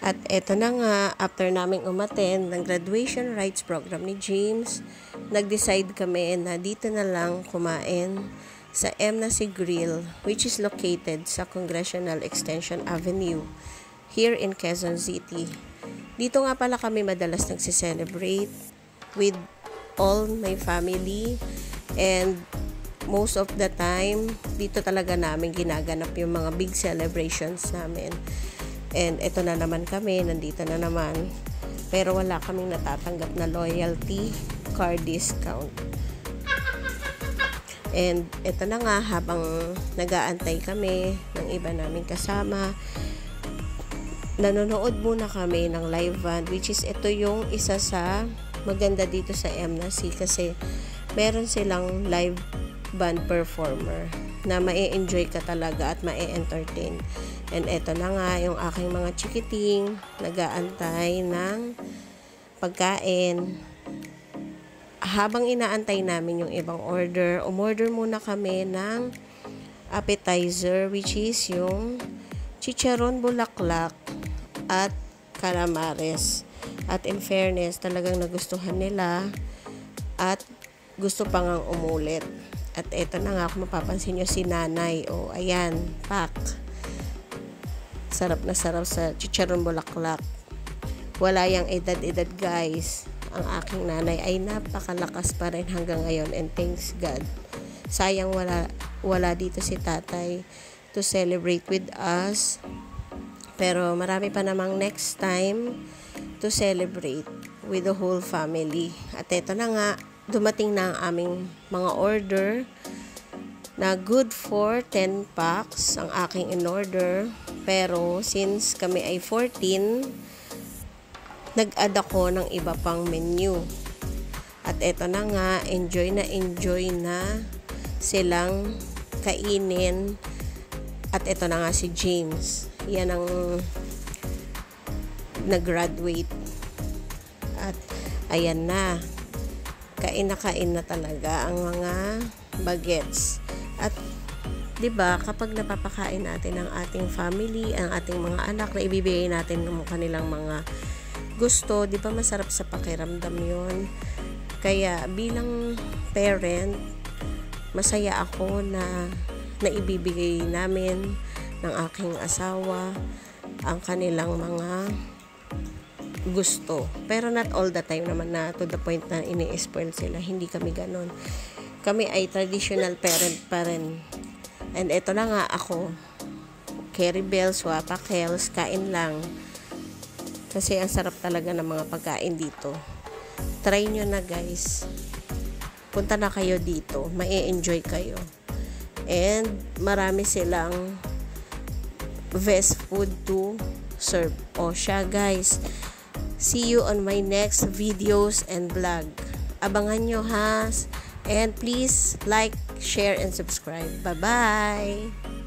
At eto na nga, after naming umattend ng graduation rites program ni James, nag-decide kami na dito na lang kumain sa Emnasi Grill, which is located sa Congressional Extension Avenue here in Quezon City. Dito nga pala kami madalas nagsi-celebrate with all my family, and most of the time, dito talaga namin ginaganap yung mga big celebrations namin. And ito na naman kami, nandito na naman. Pero wala kaming natatanggap na loyalty card discount. And ito na nga, habang nag-aantay kami ng iba naming kasama, nanonood muna kami ng live band, which is ito yung isa sa maganda dito sa Emnasi kasi meron silang live band performer na ma-enjoy ka talaga at ma-entertain. And eto na nga yung aking mga chikiting nag-aantay ng pagkain. Habang inaantay namin yung ibang order, umorder muna kami ng appetizer, which is yung chicharon bulaklak at calamares. At in fairness, talagang nagustuhan nila at gusto pang ang umulit. At eto na nga, kung mapapansin nyo si nanay, ayan, pak. Sarap na sarap sa chicharon bulaklak. Wala yang edad-edad, guys. Ang aking nanay ay napakalakas pa rin hanggang ngayon, and thanks God. Sayang wala dito si tatay to celebrate with us. Pero marami pa namang next time to celebrate with the whole family. At eto na nga, dumating na ang aming mga order na good for 10 packs ang aking in-order. Pero since kami ay 14, nag-add ako ng iba pang menu. At eto na nga, enjoy na silang kainin. At eto na nga si James. Yan ang nag-graduate. At ayan na. Kain na talaga ang mga bagets. At 'di ba, kapag napapakain natin ang ating family, ang ating mga anak, na ibibigay natin ng kanilang mga gusto, 'di ba, masarap sa pakiramdam 'yon. Kaya bilang parent, masaya ako na naibibigay namin ng aking asawa ang kanilang mga gusto. Pero not all the time naman na to the point na ini-spoil sila. Hindi kami ganon. Kami ay traditional parent pa rin. And eto na nga ako, Carrie Bells, Wapa Kels, kain lang. Kasi ang sarap talaga ng mga pagkain dito. Try nyo na, guys. Punta na kayo dito. Mai-enjoy kayo. And marami silang best food to serve. O siya, guys. See you on my next videos and vlog. Abangan nyo, ha? And please like, share, and subscribe. Bye-bye!